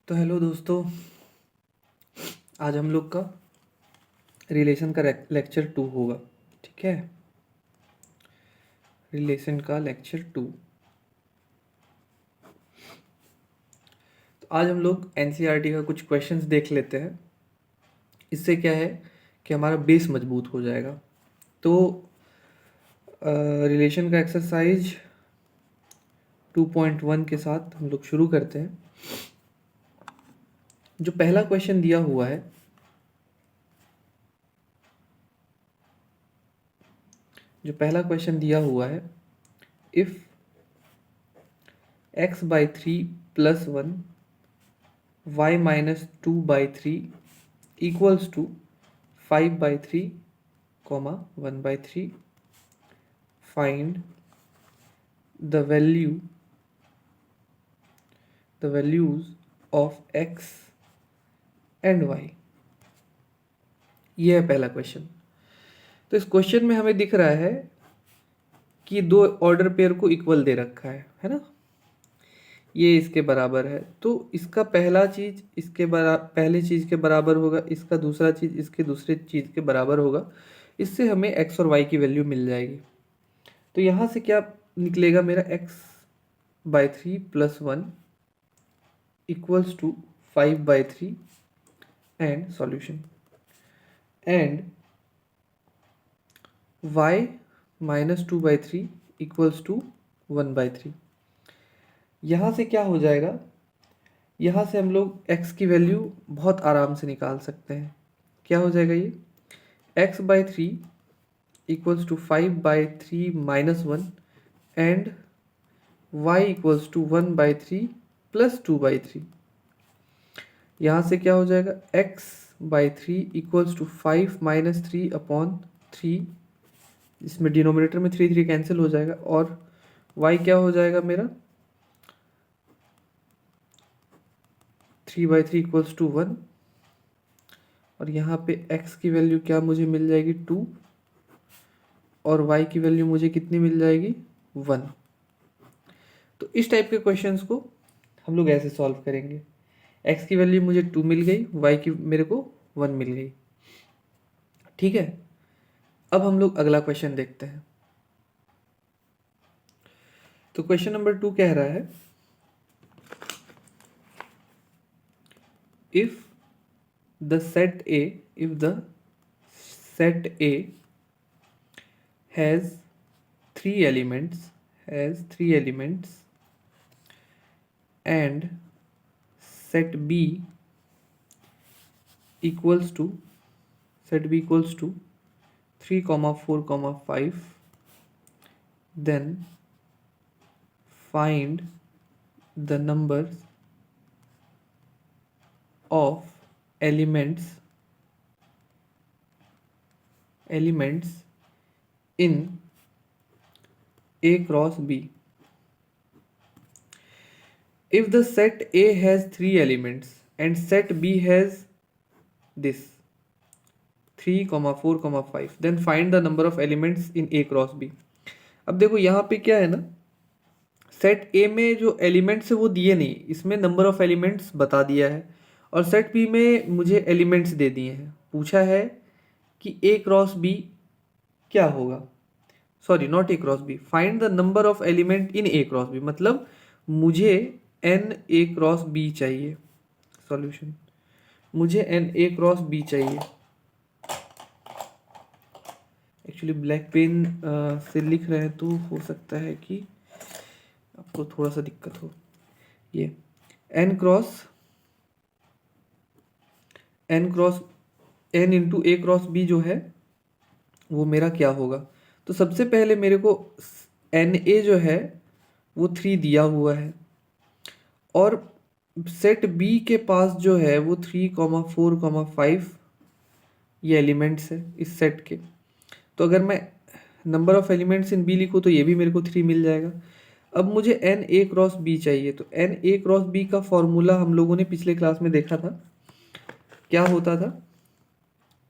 तो हेलो दोस्तों, आज हम लोग का रिलेशन का लेक्चर 2 होगा। ठीक है, रिलेशन का लेक्चर 2। तो आज हम लोग एनसीईआरटी का कुछ क्वेश्चंस देख लेते हैं। इससे क्या है कि हमारा बेस मजबूत हो जाएगा। तो रिलेशन का एक्सरसाइज 2.1 के साथ हम लोग शुरू करते हैं। जो पहला क्वेश्चन दिया हुआ है, if x/3 + 1 y-2/3 equals to 5/3, 1/3, find the values of x and y। ये है पहला क्वेश्चन। तो इस क्वेश्चन में हमें दिख रहा है कि दो ऑर्डर पेयर को इक्वल दे रखा है ना। ये इसके बराबर है, तो इसका पहला चीज पहली चीज के बराबर होगा, इसका दूसरा चीज इसके दूसरे चीज के बराबर होगा। इससे हमें x और y की वैल्यू मिल जाएगी। तो यहाँ से क्या निकलेगा, मेरा x/3 + 1 = 5/3 and solution, and y-2/3 = 1/3। यहाँ से क्या हो जाएगा, यहाँ से हम लोग x की वैल्यू बहुत आराम से निकाल सकते हैं। क्या हो जाएगा ये, x/3 = 5/3 - 1 एंड y = 1/3 + 2/3। यहाँ से क्या हो जाएगा, x/3 = 5 - 3/3, इसमें डिनोमिनेटर में 3 कैंसिल हो जाएगा, और y क्या हो जाएगा मेरा, 3/3 = 1, और यहाँ पे x की वैल्यू क्या मुझे मिल जाएगी 2, और y की वैल्यू मुझे कितनी मिल जाएगी 1। तो इस टाइप के क्वेश्चंस को हम लोग ऐसे सॉल्व करेंगे। x की वैल्यू मुझे 2 मिल गई, y की मेरे को 1 मिल गई। ठीक है, अब हम लोग अगला क्वेश्चन देखते हैं। तो क्वेश्चन नंबर 2 कह रहा है, if the set A has three elements and set B equals to 3, 4, 5, then find the numbers of elements in A cross B। If the set A has 3 elements and set B has this 3, 4, 5, then find the number of elements in A cross B। अब देखो यहाँ पे क्या है ना, set ए में जो elements है वो दिए नहीं, इसमें नंबर ऑफ एलिमेंट्स बता दिया है, और सेट बी में मुझे एलिमेंट्स दे दिए हैं। पूछा है कि ए क्रॉस बी क्या होगा, sorry not A cross B, find the number of element in A cross B, मतलब मुझे एन ए क्रॉस बी चाहिए। सॉल्यूशन, मुझे एन ए क्रॉस बी चाहिए। एक्चुअली ब्लैक पेन से लिख रहे हैं तो हो सकता है कि आपको थोड़ा सा दिक्कत हो। ये एन इंटू ए क्रॉस बी जो है वो मेरा क्या होगा। तो सबसे पहले मेरे को एन ए जो है वो 3 दिया हुआ है, और सेट बी के पास जो है वो 3, 4, 5 ये एलिमेंट्स है इस सेट के। तो अगर मैं number of elements in B लिखूँ तो ये भी मेरे को 3 मिल जाएगा। अब मुझे एन ए क्रॉस बी चाहिए, तो एन ए क्रॉस बी का फॉर्मूला हम लोगों ने पिछले क्लास में देखा था। क्या होता था,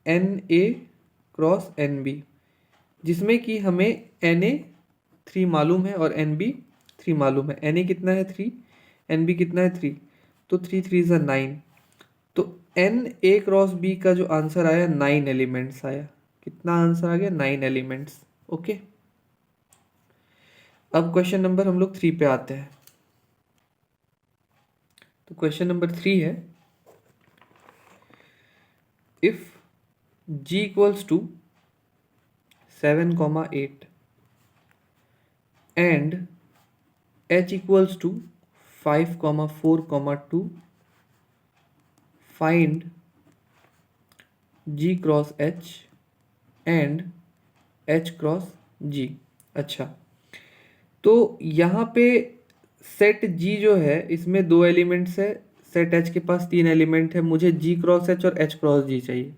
n A cross n B, जिसमें कि हमें एन ए 3 मालूम है और एन बी 3 मालूम है। एन ए कितना है 3, एन बी कितना है 3, तो 3 3 ज़ा 9, तो एन ए क्रॉस बी का जो आंसर आया 9 एलिमेंट्स आया। कितना आंसर आ गया? 9 एलिमेंट्स। ओके, अब क्वेश्चन नंबर हम लोग 3 पे आते हैं। तो क्वेश्चन नंबर 3 है, if g equals to 7,8 and h equals to 5,4,2, find g cross h and h cross g। अच्छा, तो यहाँ पे सेट g जो है इसमें 2 एलिमेंट्स है, सेट h के पास 3 एलिमेंट है, मुझे g क्रॉस h और h क्रॉस g चाहिए।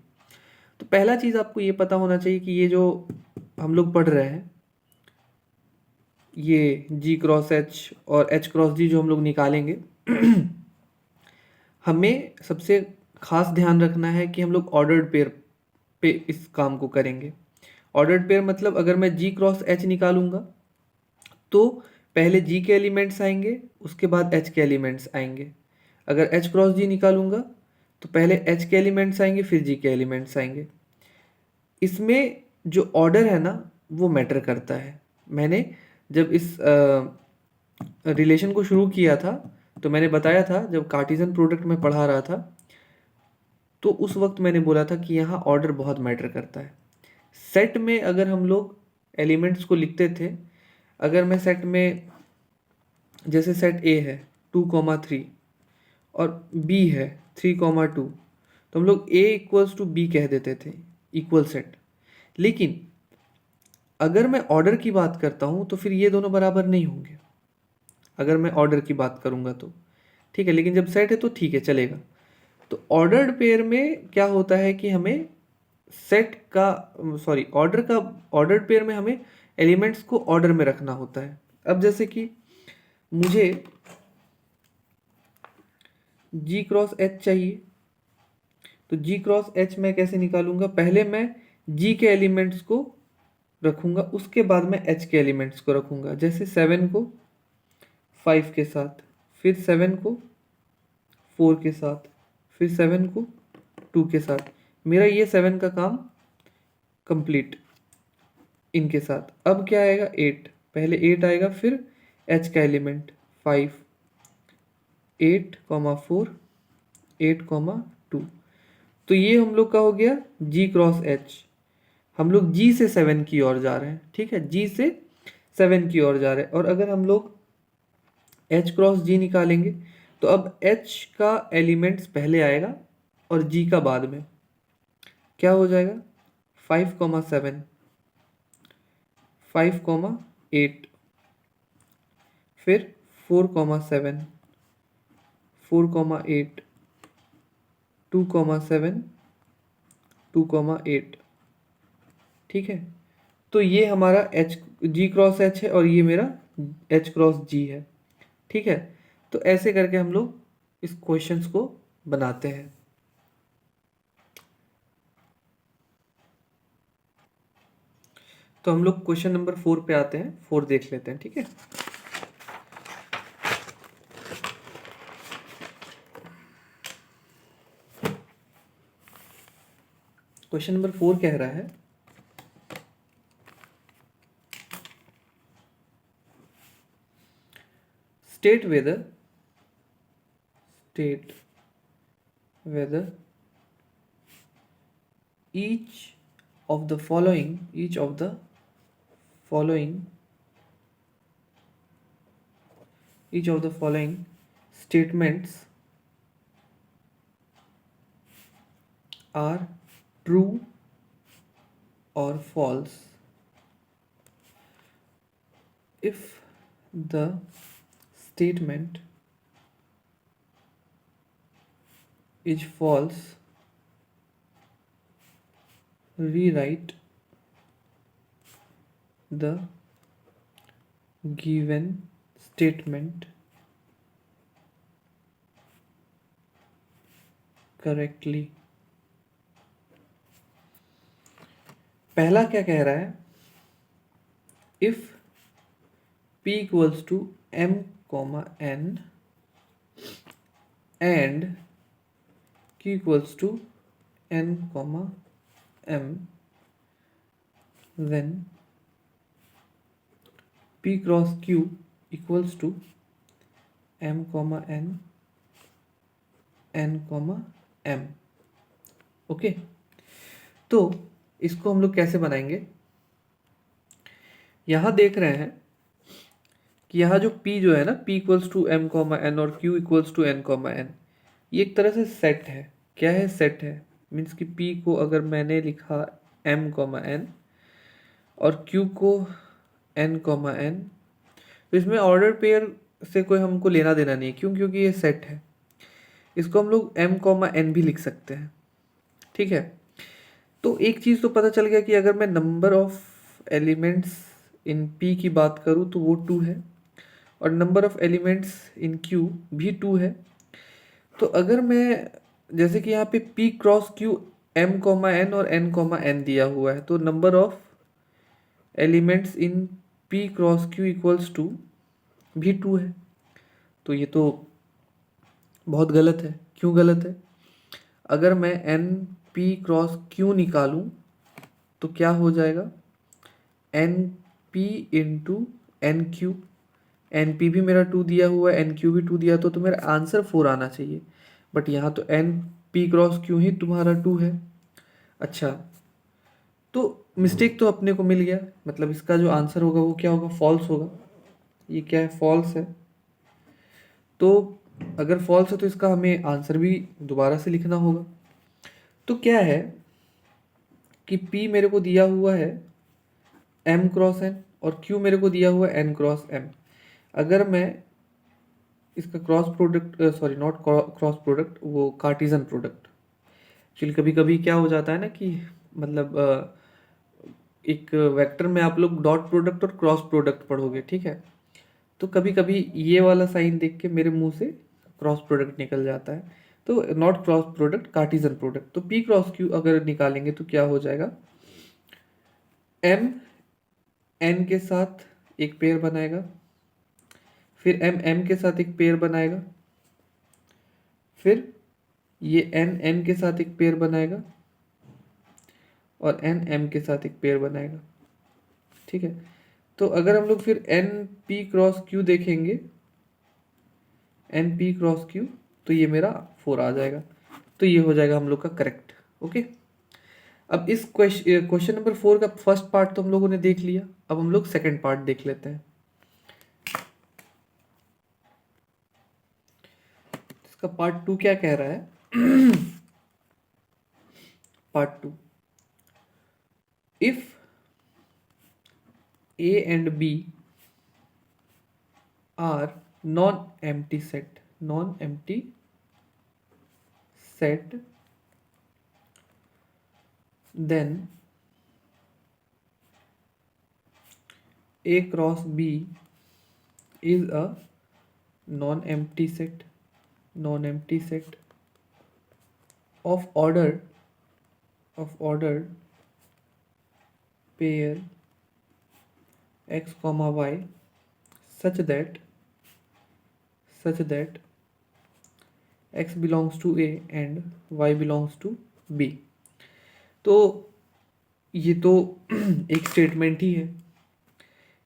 तो पहला चीज़ आपको ये पता होना चाहिए कि ये जो हम लोग पढ़ रहे हैं, ये g क्रॉस h और h क्रॉस g जो हम लोग निकालेंगे हमें सबसे खास ध्यान रखना है कि हम लोग ऑर्डर्ड पेयर पे इस काम को करेंगे। ऑर्डर्ड पेयर मतलब अगर मैं g क्रॉस h निकालूंगा तो पहले g के एलिमेंट्स आएंगे, उसके बाद h के एलिमेंट्स आएंगे। अगर h क्रॉस g निकालूंगा तो पहले h के एलिमेंट्स आएंगे, फिर g के एलिमेंट्स आएंगे। इसमें जो ऑर्डर है ना वो मैटर करता है। मैंने जब इस रिलेशन को शुरू किया था तो मैंने बताया था, जब कार्टेशियन प्रोडक्ट में पढ़ा रहा था तो उस वक्त मैंने बोला था कि यहाँ ऑर्डर बहुत मैटर करता है। सेट में अगर हम लोग एलिमेंट्स को लिखते थे, अगर मैं सेट में जैसे सेट ए है 2,3 और बी है 3,2, तो हम लोग ए इक्वल्स टू बी कह देते थे, इक्वल सेट। लेकिन अगर मैं ऑर्डर की बात करता हूँ तो फिर ये दोनों बराबर नहीं होंगे, अगर मैं ऑर्डर की बात करूँगा तो ठीक है, लेकिन जब सेट है तो ठीक है, चलेगा। तो ऑर्डर्ड पेयर में क्या होता है कि हमें सेट का ऑर्डर्ड पेयर में हमें एलिमेंट्स को ऑर्डर में रखना होता है। अब जैसे कि मुझे g क्रॉस h चाहिए, तो g क्रॉस h मैं कैसे निकालूंगा? पहले मैं g के एलिमेंट्स को रखूंगा, उसके बाद मैं h के एलिमेंट्स को रखूंगा। जैसे 7 को 5 के साथ, फिर 7 को 4 के साथ, फिर 7 को 2 के साथ। मेरा ये 7 का काम कंप्लीट इनके साथ। अब क्या आएगा? 8, पहले 8 आएगा, फिर h का एलिमेंट 5, 8,4, 8,2। तो ये हम लोग का हो गया g क्रॉस h। हम लोग g से 7 की ओर जा रहे हैं, ठीक है, g से 7 की ओर जा रहे हैं। और अगर हम लोग h क्रॉस g निकालेंगे तो अब h का एलिमेंट्स पहले आएगा और g का बाद में। क्या हो जाएगा? 5,7, 5,8, फिर 4,7, 4,8, 2,7, 2,8। ठीक है, तो ये हमारा g क्रॉस h है और ये मेरा h क्रॉस g है। ठीक है, तो ऐसे करके हम लोग इस क्वेश्चंस को बनाते हैं। तो हम लोग क्वेश्चन नंबर 4 पे आते हैं, 4 देख लेते हैं। ठीक है, क्वेश्चन नंबर 4 कह रहा है, state whether each of the following statements are true or false if the statement is false, rewrite the given statement correctly। पहला क्या कह रहा है? If p equals to m, n and q equals to n comma m, then p cross q equals to m comma n, n comma m. Okay, तो इसको हम लोग कैसे बनाएंगे? यहाँ देख रहे हैं कि यहाँ जो p जो है ना, p equals to m comma n और q equals to n comma n, ये एक तरह से सेट है. क्या है? सेट है. मीन्स कि p को अगर मैंने लिखा m कॉमा n और q को n कॉमा n, तो इसमें ऑर्डर पेयर से कोई हमको लेना देना नहीं. क्यों? क्योंकि ये सेट है. इसको हम लोग m कॉमा n भी लिख सकते हैं. ठीक है, तो एक चीज़ तो पता चल गया कि अगर मैं number of elements in p की बात करूँ तो वो 2 है, और number of elements in q भी 2 है. तो अगर मैं, जैसे कि यहाँ पे p cross q m comma n और n कॉमा n दिया हुआ है, तो number of elements in p cross q equals to भी 2 है. तो ये तो बहुत गलत है. क्यों गलत है? अगर मैं n p क्रॉस q निकालूं तो क्या हो जाएगा? n p into n Q. N P भी मेरा 2 दिया हुआ है, एन क्यू भी 2 दिया, तो मेरा आंसर 4 आना चाहिए. बट यहाँ तो एन पी क्रॉस क्यू ही तुम्हारा 2 है. अच्छा, तो मिस्टेक तो अपने को मिल गया. मतलब इसका जो आंसर होगा वो क्या होगा? फॉल्स होगा. ये क्या है? फॉल्स है. तो अगर फॉल्स है तो इसका हमें आंसर भी दोबारा से लिखना होगा. तो क्या है कि P मेरे को दिया हुआ है m क्रॉस n और Q मेरे को दिया हुआ है n क्रॉस m. अगर मैं इसका cross product, sorry not cross product, वो कार्टिजन प्रोडक्ट. एक्चुअली कभी कभी क्या हो जाता है ना कि मतलब एक वेक्टर में आप लोग डॉट प्रोडक्ट और क्रॉस प्रोडक्ट पढ़ोगे. ठीक है, तो कभी कभी ये वाला साइन देख के मेरे मुंह से क्रॉस प्रोडक्ट निकल जाता है. तो not cross product, Cartesian product. तो P क्रॉस Q अगर निकालेंगे तो क्या हो जाएगा? M n के साथ एक पेयर बनाएगा, फिर m m के साथ एक पेयर बनाएगा, फिर ये n n के साथ एक पेयर बनाएगा, और n m के साथ एक पेयर बनाएगा. ठीक है, तो अगर हम लोग फिर n p क्रॉस q देखेंगे, n p क्रॉस q, तो ये मेरा 4 आ जाएगा. तो ये हो जाएगा हम लोग का करेक्ट. ओके, अब इस क्वेश्चन नंबर 4 का फर्स्ट पार्ट तो हम लोगों ने देख लिया. अब हम लोग सेकंड पार्ट देख लेते हैं. इसका पार्ट 2 क्या कह रहा है? Part 2, if A and B are non-empty set, then A cross B is a non-empty set of ordered pair x comma y such that x belongs to A and y belongs to B. तो ये तो एक statement ही है.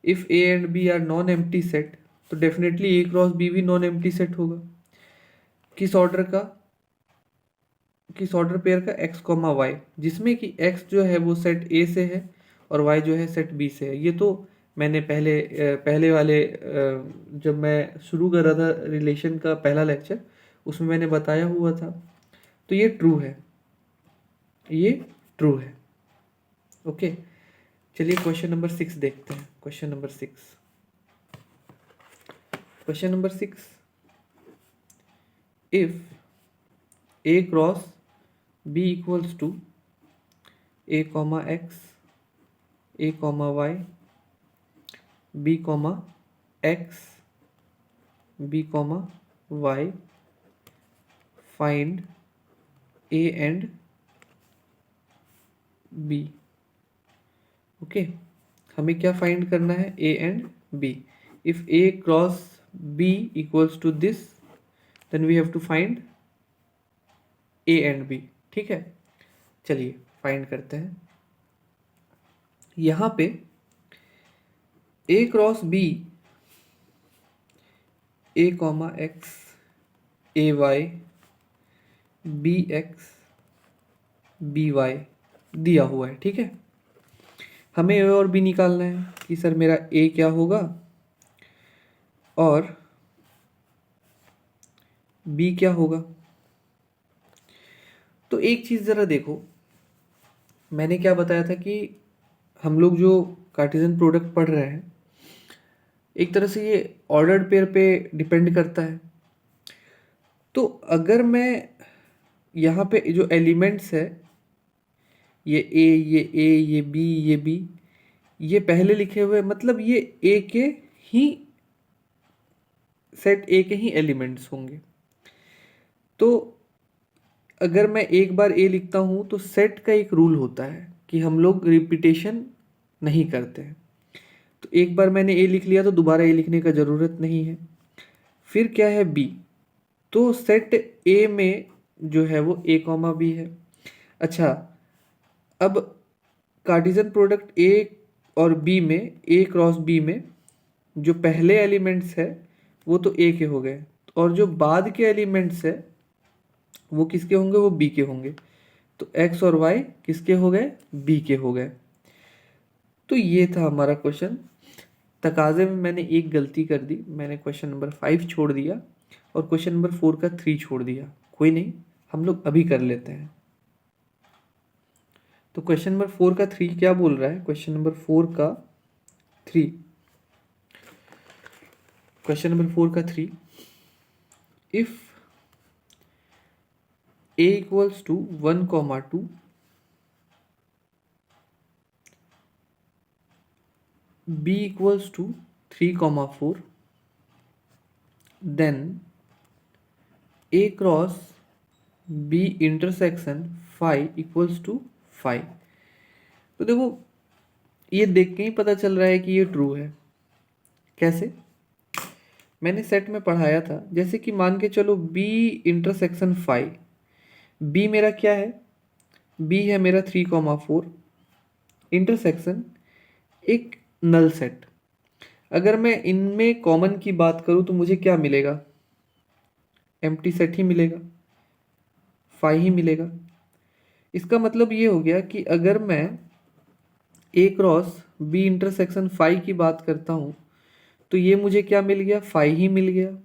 If A and B are non empty set, तो definitely A cross B भी non empty set होगा. किस ऑर्डर पेयर का? x कॉमा वाई, जिसमें कि x जो है वो सेट A से है और y जो है सेट B से है. ये तो मैंने पहले वाले जब मैं शुरू कर रहा था रिलेशन का पहला लेक्चर, उसमें मैंने बताया हुआ था. तो ये ट्रू है, ये ट्रू है. ओके, चलिए क्वेश्चन नंबर 6 देखते हैं. Question number 6, if A cross B equals to A comma x, A comma y, B comma x, B comma y, find A and B. Okay, हमें क्या फाइंड करना है? A and B. If A cross B equals to this, then we have to find A and B. ठीक है, चलिए find करते हैं। यहाँ पे A cross B, A comma X, A Y, B x, B Y दिया हुआ है। ठीक है, हमें ए और बी निकालना है कि सर मेरा ए क्या होगा और बी क्या होगा। तो एक चीज़ ज़रा देखो, मैंने क्या बताया था कि हम लोग जो कार्टेशियन प्रोडक्ट पढ़ रहे हैं, एक तरह से ये ऑर्डर्ड पेयर पे डिपेंड करता है। तो अगर मैं यहाँ पे जो एलिमेंट्स है, ये ए, ये बी, ये बी, ये पहले लिखे हुए, मतलब ये ए के ही सेट, ए के ही एलिमेंट्स होंगे। तो अगर मैं एक बार ए लिखता हूँ तो सेट का एक रूल होता है कि हम लोग रिपीटेशन नहीं करते हैं। तो एक बार मैंने ए लिख लिया तो दोबारा ए लिखने का ज़रूरत नहीं है। फिर क्या है बी, तो सेट ए में जो है वो ए कॉमा बी है। अच्छा, अब कार्टेशियन प्रोडक्ट ए और बी में, ए क्रॉस बी में जो पहले एलिमेंट्स है वो तो ए के हो गए, और जो बाद के एलिमेंट्स है वो किसके होंगे, वो बी के होंगे। तो एक्स और वाई किसके हो गए, बी के हो गए। तो ये था हमारा क्वेश्चन। तकाजे में मैंने एक गलती कर दी, मैंने क्वेश्चन नंबर 5 छोड़ दिया और क्वेश्चन नंबर 4 का 3 छोड़ दिया। कोई नहीं, हम लोग अभी कर लेते हैं। तो क्वेश्चन नंबर 4 का 3 क्या बोल रहा है, क्वेश्चन नंबर 4 का 3, क्वेश्चन नंबर 4 का 3, if a equals to 1, 2, b equals to 3, 4, then a cross b intersection phi equals to phi। तो देखो, ये देख के ही पता चल रहा है कि ये ट्रू है। कैसे, मैंने सेट में पढ़ाया था, जैसे कि मान के चलो b इंटरसेक्शन फाई, b मेरा क्या है, b है मेरा 3, 4, इंटरसेक्शन एक नल सेट। अगर मैं इनमें कॉमन की बात करूं तो मुझे क्या मिलेगा, एम्प्टी सेट ही मिलेगा, फाई ही मिलेगा। इसका मतलब ये हो गया कि अगर मैं ए क्रॉस बी इंटरसेक्शन फाई की बात करता हूं तो ये मुझे क्या मिल गया, फाई ही मिल गया।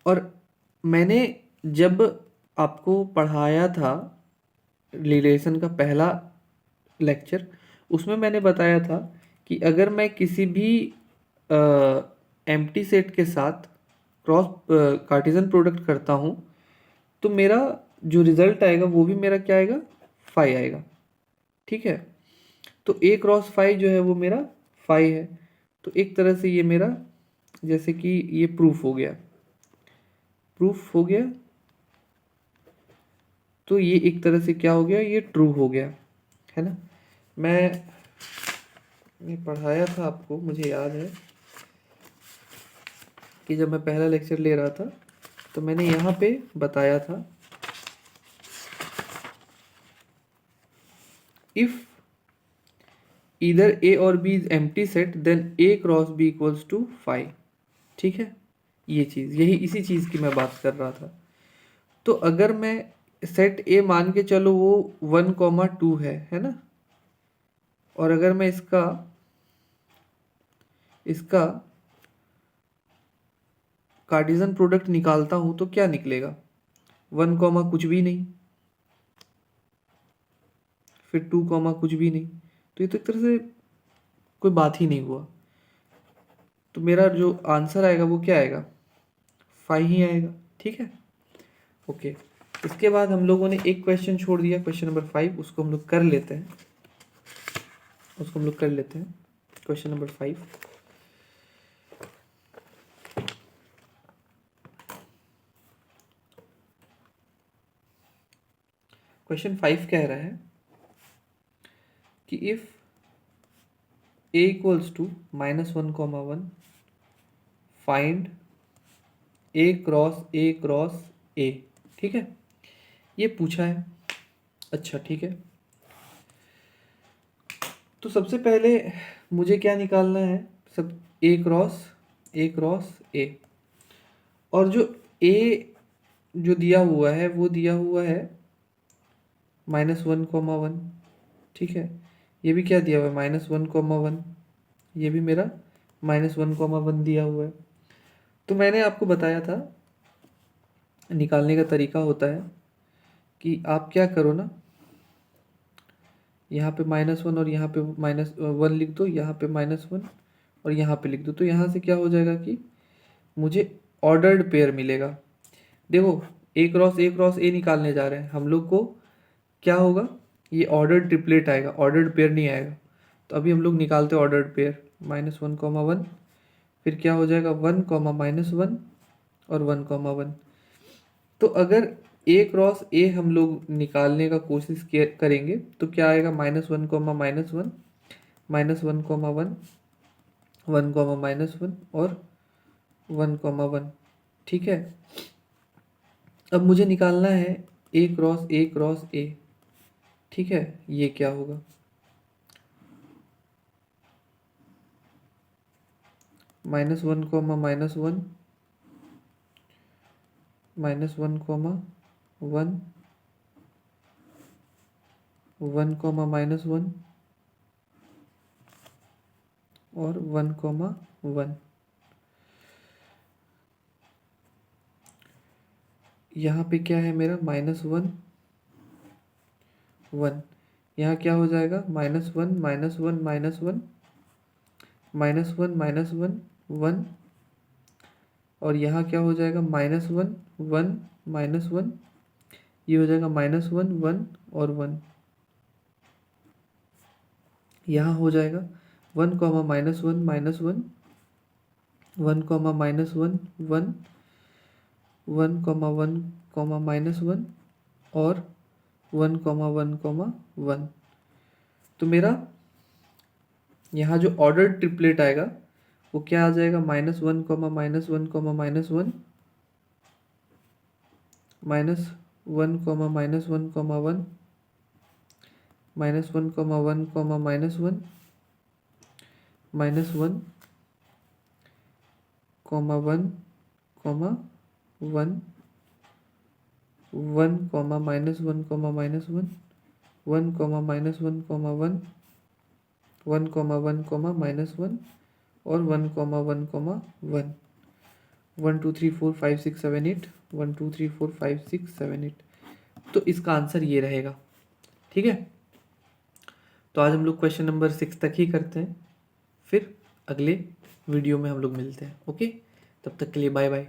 और मैंने जब आपको पढ़ाया था रिलेशन का पहला लेक्चर, उसमें मैंने बताया था कि अगर मैं किसी भी एम्प्टी सेट के साथ क्रॉस कार्टेशियन प्रोडक्ट करता हूँ तो मेरा जो रिजल्ट आएगा वो भी मेरा क्या आएगा, फाई आएगा। ठीक है, तो ए क्रॉस फाई जो है वो मेरा फाई है। तो एक तरह से ये मेरा, जैसे कि ये प्रूफ हो गया, प्रूफ हो गया। तो ये एक तरह से क्या हो गया, ये ट्रू हो गया, है ना। मैं पढ़ाया था आपको, मुझे याद है कि जब मैं पहला लेक्चर ले रहा था तो मैंने यहाँ पे बताया था, इफ ईदर ए और B is empty set then A cross B equals to phi. ठीक है, ये चीज़, यही इसी चीज़ की मैं बात कर रहा था। तो अगर मैं सेट ए मान के चलो वो 1, 2 है ना, और अगर मैं इसका कार्टेशियन प्रोडक्ट निकालता हूं तो क्या निकलेगा, 1, कुछ भी नहीं, फिर 2, कुछ भी नहीं। तो ये तो एक तरह से कोई बात ही नहीं हुआ। तो मेरा जो आंसर आएगा वो क्या आएगा, फाई ही आएगा। ठीक है, ओके। इसके बाद हम लोगों ने एक क्वेश्चन छोड़ दिया, क्वेश्चन नंबर 5, उसको हम लोग कर लेते हैं, क्वेश्चन नंबर 5। क्वेश्चन 5 कह रहा है कि if a equals to -1, 1 find A cross A, ठीक है, ये पूछा है। अच्छा ठीक है, तो सबसे पहले मुझे क्या निकालना है, सब ए क्रॉस ए, और जो ए जो दिया हुआ है वो दिया हुआ है -1,1, ठीक है, ये भी क्या दिया हुआ है -1,1, ये भी मेरा -1,1 दिया हुआ है। तो मैंने आपको बताया था निकालने का तरीका होता है कि आप क्या करो ना, यहाँ पे -1 और यहाँ पे -1 लिख दो, यहाँ पे -1 और यहाँ पे लिख दो, तो यहाँ से क्या हो जाएगा कि मुझे ऑर्डर्ड पेयर मिलेगा। देखो ए क्रॉस ए निकालने जा रहे हैं हम लोग को, क्या होगा, ये ऑर्डर्ड ट्रिपलेट आएगा, ऑर्डर्ड पेयर नहीं आएगा। तो अभी हम लोग निकालते हैं ऑर्डर्ड पेयर, -1,1, फिर क्या हो जाएगा 1, -1 और 1,1। तो अगर ए क्रॉस ए हम लोग निकालने का कोशिश करेंगे तो क्या आएगा, -1, -1, -1,1, -1, -1 और 1,1, ठीक है। अब मुझे निकालना है ए क्रॉस ए, ठीक है, ये क्या होगा, -1, -1, -1, -1, -1, -1 और 1,1। यहाँ पे क्या है मेरा -1, 1, यहाँ क्या हो जाएगा -1, -1, -1, -1, और यहाँ क्या हो जाएगा -1, 1, -1, ये हो जाएगा -1, 1 और 1, यहाँ हो जाएगा 1, -1, -1, 1, -1, 1, 1, -1 और 1, 1, 1। तो मेरा यहाँ जो ऑर्डर ट्रिपलेट आएगा वो क्या आ जाएगा, -1, -1, -1, -1, -1, -1, -1, -1, -1, -1, -1, 1, 1, 1, -1, -1, 1, -1, 1, 1, -1, और 1, 1, 1, 2, 3, 4, 5, 6, 7, 8, 1, 2, 3, 4, 5, 6, 7, 8। तो इसका आंसर ये रहेगा, ठीक है। तो आज हम लोग क्वेश्चन नंबर 6 तक ही करते हैं, फिर अगले वीडियो में हम लोग मिलते हैं। ओके, तब तक के लिए बाय बाय।